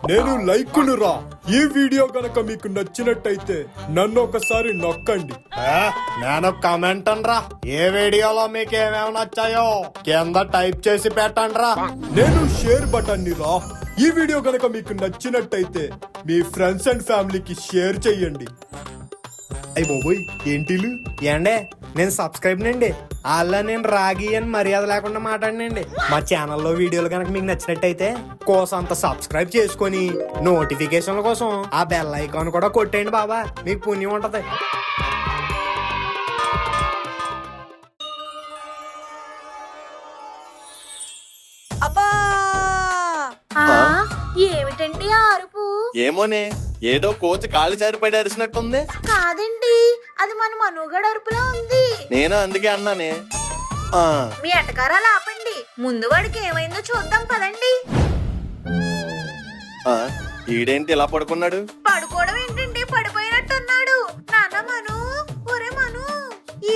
నేను లైకును రా. ఈ వీడియో గనక మీకు నచ్చినట్టయితే నన్ను ఒకసారి నొక్కండి. నేను కమెంట్ అనరా. ఏ వీడియోలో మీకు ఏమేమి నచ్చాయో కింద టైప్ చేసి పెట్టండి రా. నేను షేర్ బటన్ ని రా. ఈ వీడియో గనక మీకు నచ్చినట్టయితే మీ ఫ్రెండ్స్ అండ్ ఫ్యామిలీకి షేర్ చెయ్యండి. అయ్యి బాబోయ్ ఏంటిలు ఏండే నేను సబ్స్క్రైబ్ నండి. అలా నేను రాగి అని మర్యాద లేకుండా మాట్లాడినండి. మా ఛానల్లో వీడియోలు కనుక మీకు నచ్చినట్టయితే కోసంత సబ్స్క్రైబ్ చేసుకొని నోటిఫికేషన్ల కోసం ఆ బెల్ ఐకాన్ కూడా కొట్టేయండి బాబా, మీకు పుణ్యం ఉంటది. అబ్బా ఏమిటండి ఆ అరుపు? ఏమోనే, ఏదో కోతి కాళ్ళు జారిపడి అరిసినట్టుంది. కాదండి, అది మన మనుగడ అరుపులా ఉంది. నేను అందుకే అన్నానే. మీ ఎటకారాలు ఆపండి, ముందు వాడికి ఏమైందో చూద్దాం పదండి. ఈడేంటి ఇలా పడుకున్నాడు? పడుకోవడం ఏంటండి, పడిపోయినట్టున్నాడు. నాన్న మను, ఒరే మను,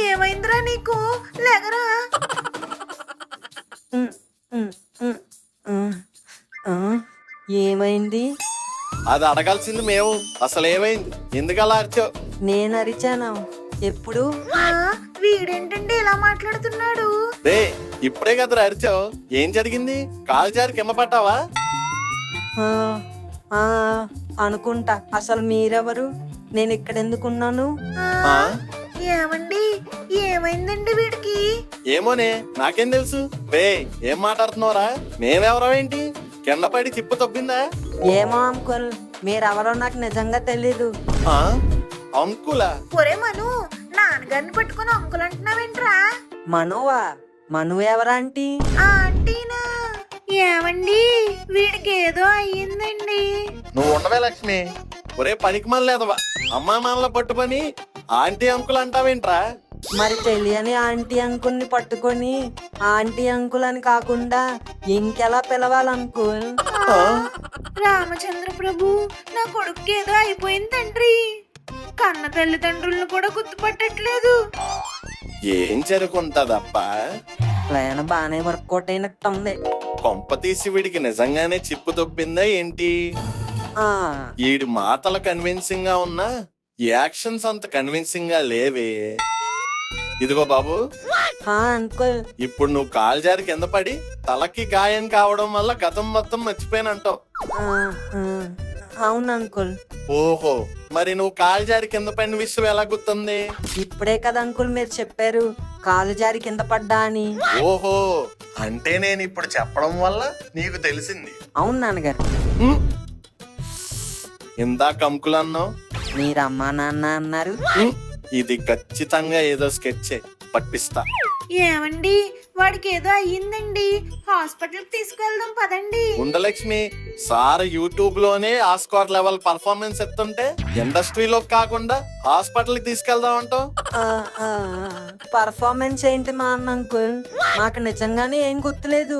ఏమైందిరా నీకు? లేగరా. ఏమైంది? అది అడగాల్సింది మేము. అసలు ఏమైంది? ఎందుకు అలా అరిచావు? నేను అరిచాను ఎప్పుడు? వీడేంటండి ఇలా మాట్లాడుతున్నాడు? రే, ఇప్పుడే కదరా అరిచావు. ఏం జరిగింది? కాలు జారి కింద పట్టావా? ఆ, ఆ, అనుకుంటా. అసలు మీరెవరు? నేను ఇక్కడ ఎందుకున్నాను? ఏమండి, ఏమైందండి వీడికి? ఏమోనే, నాకేం తెలుసు. రే, ఏం మాట్లాడుతున్నావురా? మేమెవరం ఏంటి? కింద పడి చిప్పు తొబ్బిందా? ఏమో అంకుల్, మీరెవరో నాకు నిజంగా తెలీదు. అంకులా? ఒరే మను, నాన్నగారిని పట్టుకుని అంకుల్ అంటున్నావేంట్రా? మనువా? మను ఎవరాంటీ? ఆంటీనా? ఏమండి, వీడికి ఏదో అయ్యిందండి. నువ్వు ఉండవే లక్ష్మి. ఒరే పనికి మనలేదవా, అమ్మా నాన్నల పట్టుకొని ఆంటీ అంకుల్ అంటావేంట్రా? మరి తెలియని ఆంటీ అంకుల్ని పట్టుకొని ఆంటీ అంకుల్ అని కాకుండా ఇంకెలా పిలవాలి అంకుల్? రామచంద్ర ప్రభు, నా కొడుకు ఏదో అయిపోయింది తండ్రి. కన్న తల్లిదండ్రులను కూడా గుర్తుపట్టట్లేదు. ఏం జరుగుంటదబ్బా? ప్లాన్ బాగానే వర్కౌట్ అయినట్టుంది. కొంప తీసి వీడికి నిజంగానే చిప్పు తొబ్బిందా ఏంటి? ఈడి మాటలు కన్విన్సింగ్ గా ఉన్నా యాక్షన్స్ అంత కన్విన్సింగ్ గా లేవే. ఇదిగో బాబు, అంకుల్, ఇప్పుడు నువ్వు కాలు జారి కింద పడి తలకి గాయం కావడం వల్ల గతం మొత్తం మర్చిపోయినంటావు. అవును అంకుల్. ఓహో, మరి నువ్వు కాలు జారి కింద పడిన విషయం ఎలా గుర్తుంది? ఇప్పుడే కదా అంకుల్ మీరు చెప్పారు కాలు జారి కింద పడ్డా అని. ఓహో, అంటే నేను ఇప్పుడు చెప్పడం వల్ల నీకు తెలిసింది. అవును నాన్నగారు. ఇందాక అంకుల్ అన్నావు, మీరు అమ్మా నాన్న అన్నారు. ఇది ఖచ్చితంగా ఏదో స్కెచ్ పట్టిస్తా. ఏమండి, వాడికి ఏదో అయ్యిందండి, హాస్పిటల్ కి తీసుకెళ్దాం పదండి. ఉండలక్ష్మి, సార్ యూట్యూబ్ లోనే ఆస్కార్ లెవెల్ పర్ఫార్మెన్స్ ఎత్తుంటే ఇండస్ట్రీలో కాకుండా హాస్పిటల్ కి తీసుకెళ్దాం అంటావు. పర్ఫార్మెన్స్ ఏంటి మా అన్న అంకుల్? నాకు నిజంగానే ఏం గుర్తులేదు.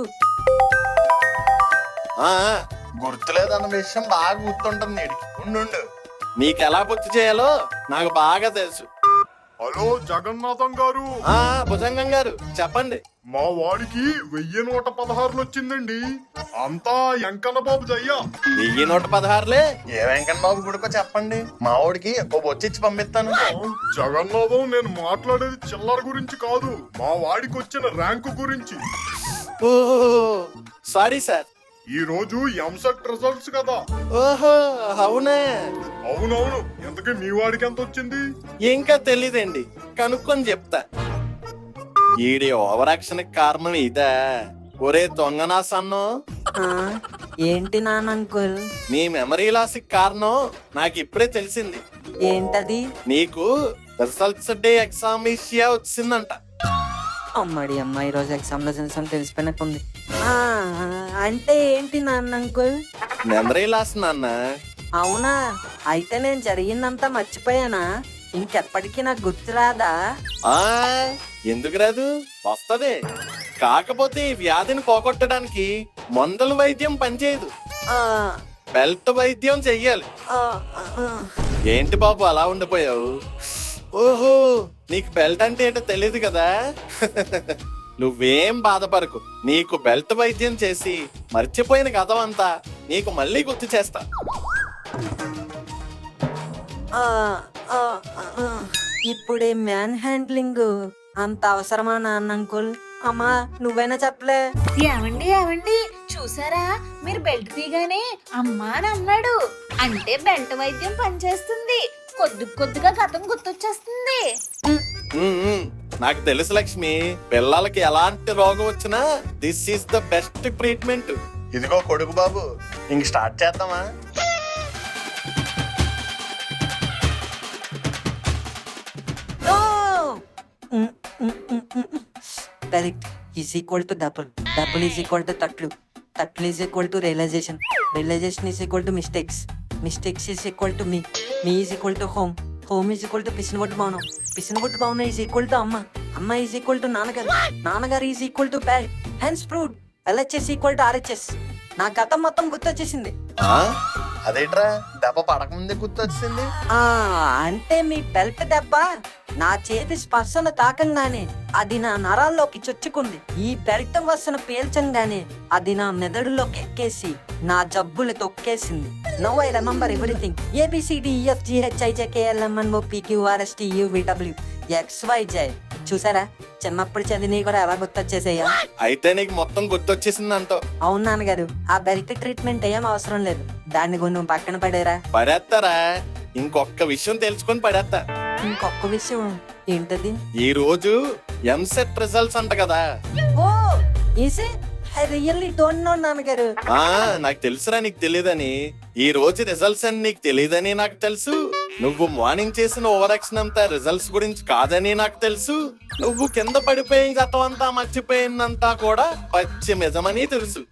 గుర్తులేదన్న విషయం బాగా గుర్తుంటుంది నీడికి. ఉండు, నీకు ఎలా గుర్తు చేయాలో నాకు బాగా తెలుసు. హలో జగన్నాథం గారు. భుజంగం గారు చెప్పండి. మా వాడికి 1116 వచ్చిందండి. అంతా వెంకన్న బాబు దయ్యా. 1116లే? ఏ వెంకన్న బాబు గుడికో చెప్పండి, మా వాడికి ఓ బొచ్చిచ్చి పంపిస్తాను. జగన్నాథం, నేను మాట్లాడేది చిల్లర గురించి కాదు, మా వాడికి వచ్చిన ర్యాంకు గురించి. Sorry sir. ఈ రోజు ఎంసెట్ రిజల్ట్స్ కదా. ఓహో, అవునా? అవునవును. ఎందుకు మీ వాడికి ఎంత వచ్చింది? ఇంకా తెలీదండి, కనుక్కొని చెప్తా. ఈడి ఓవర్ యాక్షన్ కారణం ఇదా? ఒరే దొంగనా సన్ను, ఏంటి నాన్న అంకుల్? నీ మెమరీ లాస్ కారణం నాకు ఇప్పుడే తెలిసింది. ఏంటది? నీకు రిజల్ట్స్ డే ఎగ్జామ్ ఇష్యా వచ్చిందంట. అమ్మాడి అమ్మ, ఈరోజు ఎగ్జామ్ లో తెలిసిపోయినట్టుంది. అంటే ఏంటి నాన్న అంకుల్? మెమరీ లాస్ నాన్న. అవునా? అయితే నేను జరిగిందంతా మర్చిపోయానా? ఇంకెప్పటికీ నాకు గుర్తురాదా? ఎందుకు రాదు, వస్తది. కాకపోతే ఈ వ్యాధిని పోగొట్టడానికి మందుల వైద్యం పనిచేయదు, బెల్ట్ వైద్యం చెయ్యాలి. ఏంటి బాబు అలా ఉండిపోయావు? ఓహో, నీకు బెల్ట్ అంటే ఏంటో తెలియదు కదా. నువ్వేం బాధపడకు, నీకు బెల్ట్ వైద్యం చేసి మర్చిపోయిన గతం అంతా నీకు మళ్ళీ గుర్తు చేస్తా. ఆ, ఆ, ఆ, ఇప్పుడే మ్యాన్ హ్యాండ్లింగ్ అంత అవసరమా నాన్న అంకుల్? అమ్మా నువ్వైనా చెప్పలే. ఏమండి చూసారా, మీరు బెల్ట్ తీగానే అమ్మా అని అన్నాడు. అంటే బెల్ట్ వైద్యం పనిచేస్తుంది. కొద్దిగా గతం గుర్తొచ్చేస్తుంది. నాకు తెలుసు లక్ష్మి, పిల్లలకి ఎలాంటి రోగం వచ్చినా this is the best treatment. ఇదిగో కొడుకు బాబు, ఇంక స్టార్ట్ చేద్దామా? Direct is equal to double, double is equal to తట్లు, తట్లు is equal to realization, realization is equal to mistakes, mistakes is equal to me, me is equal to home, home is equal to పిసినగొట్టు భవనం, పిసినగొట్టు భవనం is equal to అమ్మ, అమ్మ is equal to నాన్నగారు, నాన్నగారు is equal to bad hence proved, LHS equal to RHS. నా గతం మొత్తం గుర్తొచ్చేసింది. అదేట్రా దెబ్బ పడకముందే గుర్తొచ్చింది? అంటే మీ బెల్ట్ దెబ్బ నా చేతి స్పర్శను తాకంగానే అది నా నరాల్లోకి చొచ్చుకుంది. ఈ బెల్ట్ వసన పీల్చంగానే అది నా మెదడులోకి ఎక్కేసి నా జబ్బులు తొక్కేసింది. Now I remember everything. ABCDEFGHIJKLMNOPQRSTUVW XYZ. చూసారా, చిన్నప్పుడు చదివి కూడా ఎలా గుర్తొచ్చేసాయా? అయితే నీకు మొత్తం గుర్తొచ్చేసింది అంటావు. అవును నాన్నగారు, ఆ బెల్ట్ ట్రీట్మెంట్ ఏం అవసరం లేదు. దాన్ని కొంచెం పక్కన పడేరా. పడేస్తారా? ఇంకొక విషయం తెలుసుకొని పడేస్తా. ఇంకొక విషయం ఏంటది? ఈ రోజు ఎంసెట్ రిజల్ట్స్ అంట కదా. ఓ ఈసే ఐ రియల్లీ డోంట్ నో నాన్నగారు. నాకు తెలుసురా నీకు తెలియదని. ఈ రోజు రిజల్ట్స్ అని నీకు తెలియదని నాకు తెలుసు. నువ్వు మార్నింగ్ చేసిన ఓవర్ యాక్షన్ అంతా రిజల్ట్స్ గురించి కాదని నాకు తెలుసు. నువ్వు కింద పడిపోయిన గతం అంతా మర్చిపోయిందంతా కూడా పచ్చి నిజమని తెలుసు.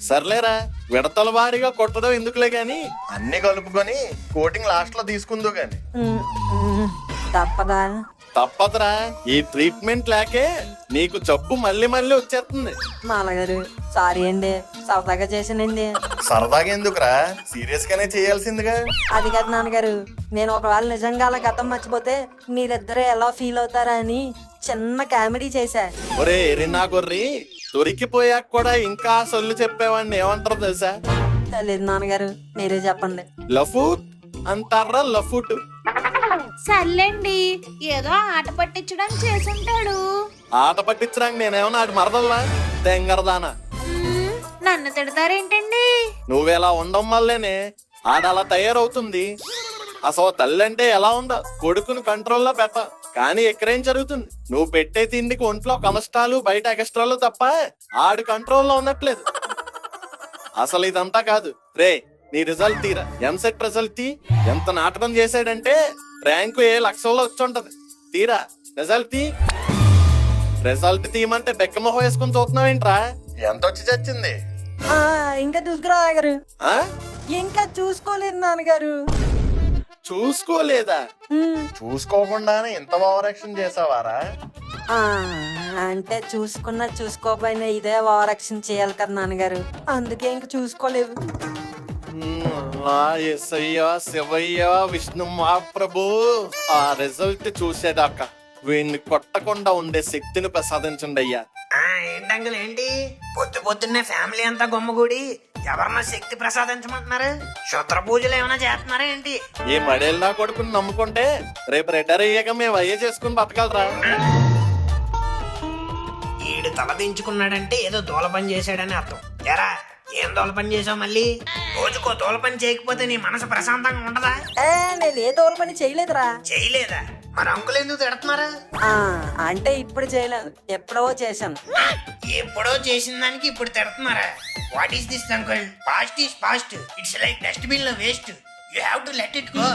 సర్లేరా, విడతల వారీగా కొట్టడం ఎందుకులే గాని అన్ని కలుపుకొని కోటింగ్ లాస్ట్ లో తీసుకుందో గాని. తప్పదా? తప్పదురా, ఈ ట్రీట్మెంట్ లేకే నీకు జబ్బు మళ్ళీ వచ్చేస్తుంది. నాన్నగారు సారీ అండి, సరదాగా చేసానండి. సరదాగా ఎందుకురా, సీరియస్ గానే చేయాల్సిందిగా. అది కాదు నాన్నగారు, నేను ఒకవేళ నిజంగా అలా గతం మర్చిపోతే మీరిద్దరు ఎలా ఫీల్ అవుతారా అని చిన్న కామెడీ చేశా. ఒరే ఎరినా గొర్రి, దొరికిపోయాక కూడా ఇంకా సొల్లు చెప్పేవాడిని ఏమంటారు తెలుసా? తెలియదు నాన్నగారు, మీరే చెప్పండి. లఫూట్ అంటారా, లఫూట్. సర్లేండి, ఏదో ఆట పట్టించడానికి చేసుంటాడు. ఆట పట్టించడానికి నేనేమన్నా ఆడి మరదల్లా తెంగరదానా? నన్ను తిడతారేంటండి? నువ్వెలా ఉండడం వల్లేనే ఆడలా తయారవుతుంది. అసలు తల్లి అంటే ఎలా ఉందో కొడుకును కంట్రోల్లో పెట్ట. కానీ ఎక్కడేం జరుగుతుంది, నువ్వు పెట్టే తిండికి ఒంట్లో కమస్టాలు బయట ఎక్స్ట్రాలు తప్ప ఆడు కంట్రోల్లో ఉన్నట్లేదు. అసలు ఇదంతా కాదు రే, నీ రిజల్ట్ తీరా, ఎంసెట్ రిజల్ట్ తీ. ఎంత నాటకం చేశాడంటే ర్యాంకు 7 లక్షల్లో వచ్చుంటది. తీరా రిజల్ట్ తీ. రిజల్ట్ తీయమంటే బెక్కమొహ వేసుకుని చూస్తున్నావేంట్రా? ఎంత వచ్చి చచ్చింది? ఇంకా చూసుకురా నాన్నగారు. ఇంకా చూసుకోలేదు నాన్నగారు. చూసుకోలేదా? చూసుకోకుండానే ఇంత ఓవర్ యాక్షన్ చేసావారా? అంటే చూసుకున్నా చూసుకోపోయినా ఇదే ఓవర్ యాక్షన్ చేయాలి కదా నాన్నగారు, అందుకే ఇంక చూసుకోలేవు. ఎస్సయ్యా శివయ్య విష్ణు మహాప్రభు, ఆ రిజల్ట్ చూసేదాకా వీడిని కొట్టకుండా ఉండే శక్తిని ప్రసాదించండి అయ్యా. ఏంటంగులు ఏంటి పొద్దున్నే ఫ్యామిలీ అంతా గుమ్మగూడి ఎవరన్నా శక్తి ప్రసాదించమంటున్నారు? శుద్ర పూజలు ఏమైనా చేస్తున్నారా ఏంటి? ఈ మడేళ్ళ కొడుకుని నమ్ముకుంటే రేపు రిటైర్ అయ్యాక మేము అయ్యే చేసుకుని బతకలరా? ఈడు తల దించుకున్నాడంటే ఏదో దూల పని చేశాడని అర్థం. ఎరా ఏం దూల పని చేసావు? మళ్ళీ రోజుకో దూల పని చేయకపోతే నీ మనసు ప్రశాంతంగా ఉండదా? నేను ఏ తోలు పని చేయలేదురా. చేయలేదా? మరి అంకులు ఎందుకు తిడుతున్నారా? అంటే ఇప్పుడు చేయలేదు, ఎప్పుడో చేశాను. ఎప్పుడో చేసిన దానికి ఇప్పుడు తిడుతున్నారా? What is this uncle? Past is past, it's like dustbin లో waste, you have to let it go.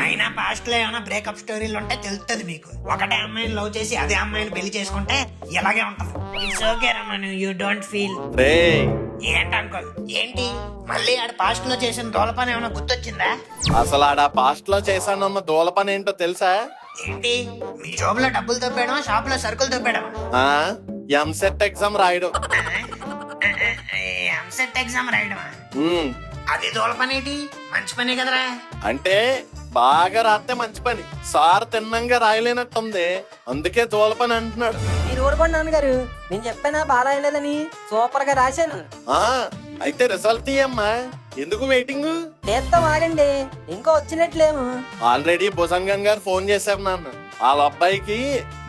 అయినా పాస్ట్ లో ఏమైనా బ్రేకప్ స్టోరీలు ఉంటే తెలుస్తుంది మీకు. ఒకటే అమ్మాయిని లవ్ చేసి అదే అమ్మాయిని పెళ్లి చేసుకుంటే ఇలాగే ఉంటది. ఇట్స్ ఓకే రమను, యూ డోంట్ ఫీల్. ఏంటి అంకుల్ ఏంటి మళ్ళీ ఆడ పాస్ట్ లో చేసిన దూల పని ఏమైనా గుర్తొచ్చిందా? అసలు ఆడ పాస్ట్ లో చేశానన్న దూల పని ఏంటో తెలుసా? ఏంటి మీ జాబ్ లో డబ్బులు తప్పాడమా, షాప్ లో సరుకులు తప్పాడమా? ఎంసెట్ ఎగ్జామ్ రాయడం. ఎంసెట్ ఎగ్జామ్ రాయడమా? అది దూల పని ఏంటి? మంచి పనే కదరా. అంటే బాగా రాస్తే మంచి పని. సార్ తిన్నంగా రాయలేనట్టుంది, అందుకే తోలపని అంటున్నాడు. మీరు ఊరుకోండి నాన్నగారు, నేను చెప్పానా బాగా రాయలేదని. సూపర్ గా రాశాను. ఆ అయితే రిజల్ట్ తీయమ్మా, ఎందుకు వెయిటింగ్? చేత్తో వాగండి, ఇంకా వచ్చినట్లేము. ఆల్రెడీ భుజంగం గారు ఫోన్ చేశారు నాన్న. వాళ్ళ అబ్బాయికి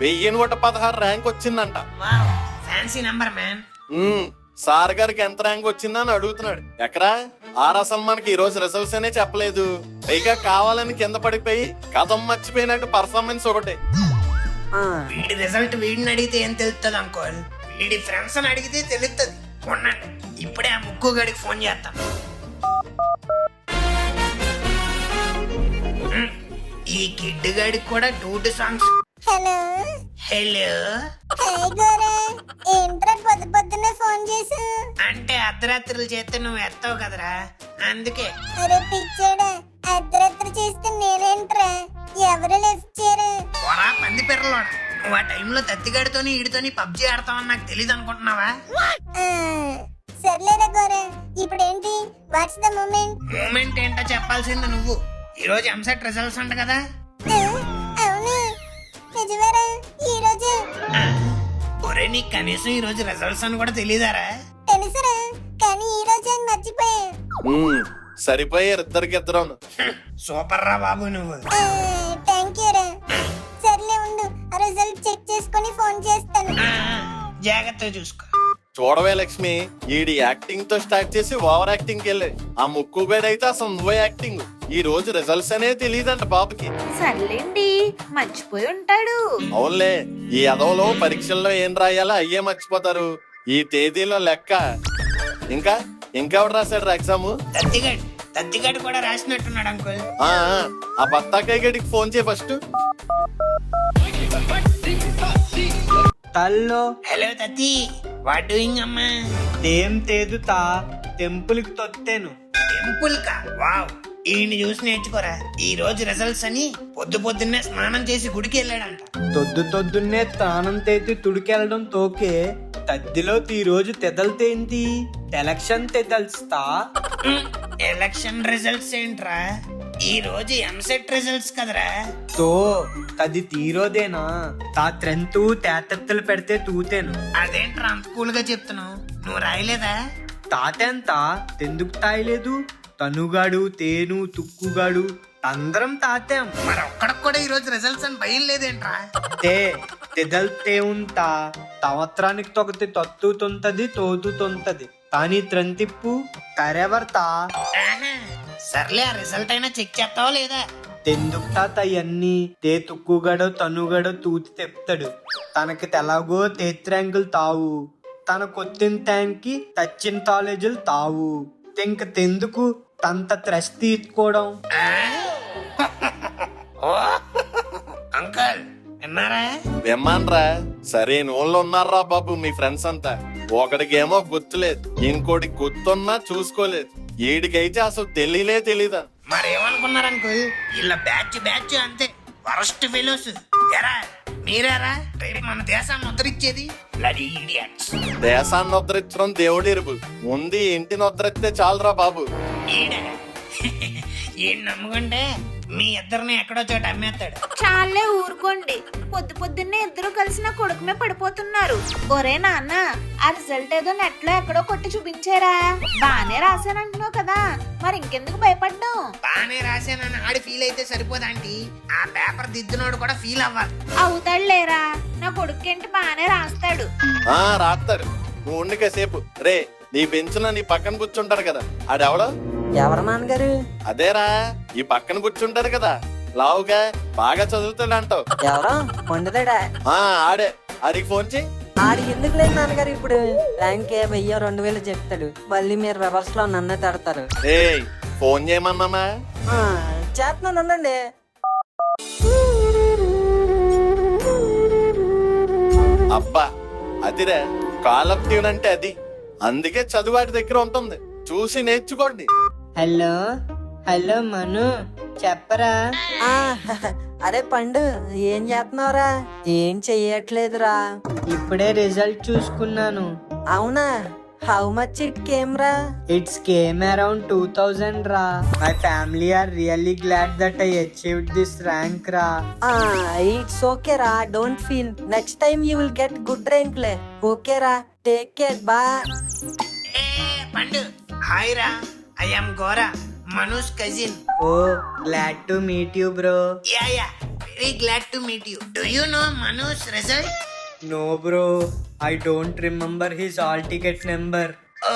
1116 ర్యాంక్ వచ్చిందంట. Fancy number man. సార్ గారికి ఎంత ర్యాంక్ వచ్చిందని అడుగుతున్నాడు. ఎక్కడా అసలు మనకి ఈ రోజు రిజల్ట్స్ అనే చెప్పలేదు, పైగా కావాలని కింద పడిపోయి కథం మర్చిపోయినట్టు పర్ఫార్మెన్స్ ఒకటే. వీడి రిజల్ట్ వీడిని అడిగితే ఏం తెలుస్తుంది అంకోల్, వీడి ఫ్రెండ్స్ అని అడిగితే తెలుస్తుంది. ఉండండి, ఇప్పుడే ఆ ముక్కు గడికి ఫోన్ చేస్తాం. ఈ కిడ్ గడికి కూడా 2 songs. Hello hello, hi Gora, ఏంట్రా పొద్దున్నే ఫోన్ చేసా? అంటే అర్ధరాత్రులు చేస్తే నువ్వు ఎత్తావు కదరా, అందుకే. అరే పిచ్చాడా, అర్ధరాత్రి చేస్తే నేనేంట్రా, ఎవరు లిఫ్ట్ చేయరు? పోరా పంది పిర్రలోడ, నువ్వు ఆ టైంలో తత్తిగాడితోని ఈడితోని పబ్జి ఆడతావని నాకు తెలియదు అనుకుంటున్నావా? ఆ, సర్లేరా గోరా, ఇప్పుడేంటి, వాట్స్ ద మూమెంట్? మూమెంట్ ఏంటో చెప్పాల్సింది నువ్వు. ఈ రోజు ఎంసెట్ రిజల్ట్స్ అంట కదా. అవును, నిజమేరా, ఈ రోజు. ఒరే నీకు కనీసం ఈ రోజు రిజల్ట్స్ అని కూడా తెలియదారా? తెలుసురా, కానీ ఈ రోజు అని మర్చిపోయా. సరిపోయారు ఇద్దరికిద్దరు. సూపర్ రా బాబు నువ్వు. థ్యాంక్ యూ రా. సర్లే ఉండు, ఆ రిజల్ట్ చెక్ చేసుకొని ఫోన్ చేస్తాను. జాగ్రత్తగా చూసుకో. చూడవే లక్ష్మి, ఈడి యాక్టింగ్ తో స్టార్ట్ చేసి ఓవర్ యాక్టింగ్ వెళ్ళే ఆ ముక్కు అయితే అసలు నువ్వే యాక్టింగ్. ఈ రోజు రిజల్ట్స్ అనే తెలియదంట బాబుకి. సర్లేండి, మర్చిపోయి ఉంటాడు. అవునులే, ఈ అదవలో పరీక్షల్లో ఏం రాయాలో అయ్యే మర్చిపోతారు. ఈ తేదీలో లెక్క. ఇంకా ఇంకెవడు రాశాడు ఎగ్జామ్? తత్తిగాడు కూడా రాసినట్టున్నాడు అంకుల్. ఆ బత్తాకాయ గడికి ఫోన్ చేయి ఫస్ట్. తల్లో హలో తత్తి, వాట్ డూయింగ్ అమ్మా? తేం తేదుతా టెంపుల్కి తొత్తేను. టెంపుల్ కా? వావ్, ఈయన్ని చూసి నేర్చుకోరా. ఈ రోజు రిజల్ట్స్ అని పొద్దున్నే స్నానం చేసి గుడికి వెళ్ళాడంట. తొద్దున్నే తానం తేతి తుడికెళ్ళడం తోకే, తద్దిలో ఈ రోజు తెదల్తేంటి, ఎలక్షన్ తెదల్స్తా. ఎలక్షన్ రిజల్ట్స్ ఏంట్రా? ఈ రోజు ఎంసెట్ రిజల్ట్స్ కదరా. తో తది తీరోదేనా, తా త్రెంతు తేతెత్తలు పెడితే తూతేను. అదేంట్రా అంత కూల్ గా చెప్తున్నావు, నువ్వు రాయలేదా? తాతెంత తెందుకు తాయలేదు, తనుగాడు తేను తుక్కుగాడు అందరం తాతాం. మరి ఒక్కడికి కూడా ఈ రోజు రిజల్ట్స్ అని భయం లేదేంట్రా? తే తెదల్తే ఉంటా, సంవత్సరానికి తొగతి తొత్తుతుంటది తోతుతుంటది, కానీ త్రంతిప్పు కరెవర్తా. ఆహా, సర్లే, ఆ రిజల్ట్ అయినా చెక్ చేస్తావా లేదా? తెందుకు తాత అన్ని తే తుక్కుగడో తనుగడో తూతి తెప్తాడు. తనకి తెలాగో తేత్రాంకులు తావు, తన కొత్తిన ట్యాంకి తచ్చిన కాలేజీలు తావు. ఇంక తెందుకు తంత త్రెస్ తీసుకోవడం. అంకల్ విన్నారా? విమ్మాన్రా, సరే నోళ్ళు ఉన్నారా బాబు మీ ఫ్రెండ్స్ అంతా. ఒకడికేమో గుర్తులేదు, ఇంకోటి గుర్తున్నా చూసుకోలేదు, ఈడికైతే అసలు తెలీదా. మరేమనుకున్నారు అంకుల్, వీళ్ళ బ్యాచ్ అంతే, వరస్ట్ ఫెలోస్. ఎరా మీరారా రేపు మన దేశాన్ని ఉద్ధరించేది? Bloody idiots. దేశాన్ని ఉద్ధరించడం దేవుడి ఎరుపు, ముందు ఇంటిని ఉద్ధరిస్తే చాలరా బాబు. ఈయన నమ్ముకుంటే మీ ఇద్దరిని ఎక్కడో చోట అమ్మేస్తాడు. చాలే ఊరుకోండి, పొద్దున్నే ఇద్దరు కలిసి నా కొడుకుమే పడిపోతున్నారు. ఒరే నాన్న, ఆ రిజల్ట్ ఏదో నెట్ లో ఎక్కడో కొట్టి చూపించారా? బానే రాశానంటున్నావు కదా, మరి ఇంకెందుకు భయపడ్డావు? బానే రాశానని ఆడి ఫీల్ అయితే సరిపోదాంటి, ఆ పేపర్ దిద్దునోడు కూడా ఫీల్ అవ్వాలి. అవుతాడు లేరా, నా కొడుకేంటి బానే రాస్తాడు. రాస్తారు, నువ్వు ఉండి కాసేపు. రే, నీ బెంచ్లో నీ పక్కన కూర్చుంటారు కదా, ఆడెవడో? ఎవరు నాన్నగారు? అదేరా, ఈ పక్కన కూర్చుంటారు కదా, లావుగా బాగా చదువుతాడు అంటావు. ఎవరో మొండదాడా? ఆడే, ఆడికి ఫోన్ చేయి. ఆడి ఎందుకు లేదు నాన్నగారు, ఇప్పుడు ర్యాంక్ 1000 2000 చెప్తాడు, మళ్ళీ మీరు రివర్స్ లో నన్ను తడతారు. ఏయ్, ఫోన్ చేయమన్నామా? చేస్తున్నాను, ఉండండి. అబ్బా, అదిరే కాల్ ఆఫ్ డ్యూటీ అంటే అది, అందుకే చదువు వాటి దగ్గర ఉంటుంది, చూసి నేర్చుకోండి. హలో హలో మను, చెప్పరా? అరే పండు, ఏం చేస్తున్నావురా? ఏం చెయ్యట్లేదురా. ఇప్పుడే రిజల్ట్ చూసుకున్నాను. అవునా? హౌ మచ్ ఇట్ కేమ్ రా? It's came around 2000 ra. My family are really glad that I achieved this rank ra. It's okay రా, don't feel. Next time you will get good rank లే. Okay రా, take care, బా. ఏ Pandu, hi రా. I am Gora, Manoj cousin. Oh, glad to meet you bro. Yeah very glad to meet you. Do you know Manoj result? No bro, I don't remember his all ticket number. Oh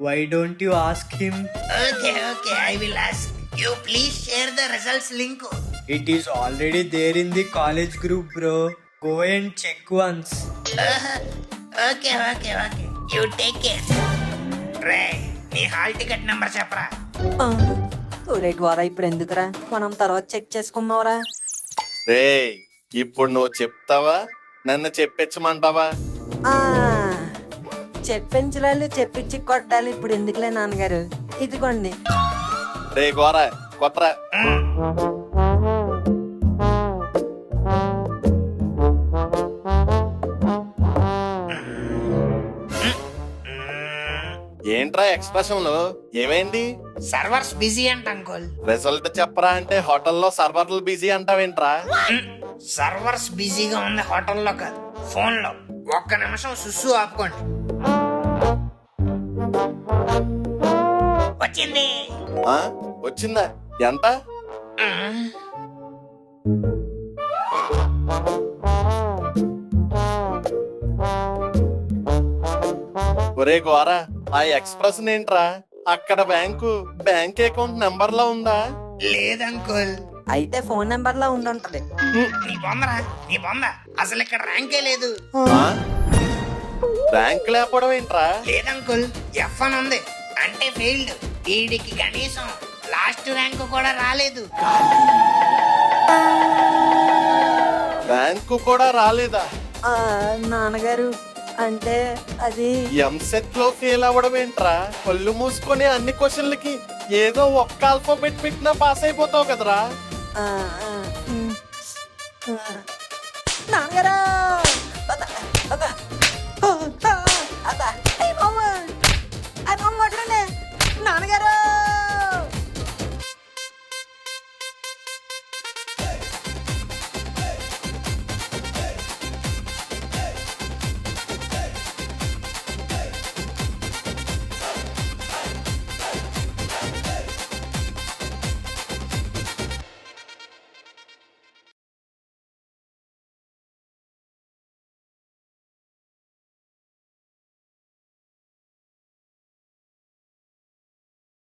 Why don't you ask him? Okay I will ask you. Please share the results link. It is already there in the college group bro. Go and check once. Okay you take care. రే నీ hall ticket number చెప్పరా. ఒరే గోరా, ఇప్పుడు ఎందుకురా, మనం తర్వాత check చేసుకుందాంరా. రే ఇప్పుడు నువ్వు చెప్తావా నన్ను చెప్పించమంటావా? చెప్పించాలి, చెప్పించి కొట్టాలి, ఇప్పుడు ఎందుకులే నాన్నగారు. ఇదిగోండి. రే గోరా కొట్రా. ఏంట్రా ఎక్స్ప్రెషన్లు, ఏమైంది? సర్వర్స్ బిజీ అంట అంకుల్. రిజల్ట్ చెప్పరా అంటే హోటల్లో సర్వర్లు బిజీ అంటావేంట్రా? సర్వర్స్ బిజీగా ఉంది హోటల్లో కాదు, ఫోన్ లో. ఒక్క నిమిషం సుస్సు ఆపుకోండి. వచ్చింది. ఆ, వచ్చిందా? ఎంత? ఒరే గోరా, ఆ ఎక్స్ప్రెస్ ఏంట్రా? అక్కడ బ్యాంక్ అకౌంట్ నెంబర్ లో ఉందా? లేదంకుల్. అయితే ఫోన్ నెంబర్ లో ఉండుంటది. నీ బొంద అసలు ఇక్కడ ర్యాంకే లేదు. ర్యాంక్ లేకపోవడం ఏంట్రా? లేదంకుల్, ఎఫ్ అని ఉంది, అంటే ఫెయిల్డ్. వీడికి కనీసం లాస్ట్ ర్యాంక్ కూడా రాలేదు. ర్యాంకు కూడా రాలేదా? నాన్నగారు, అంటే అది ఎంసెట్ లో ఫెయిల్ అవ్వడం ఏంట్రా? కళ్ళు మూసుకొని అన్ని క్వశ్చన్లకి ఏదో ఒక్క ఆల్ఫాబెట్ పెట్టినా పాస్ అయిపోతావు కదరా. నాన్నగారు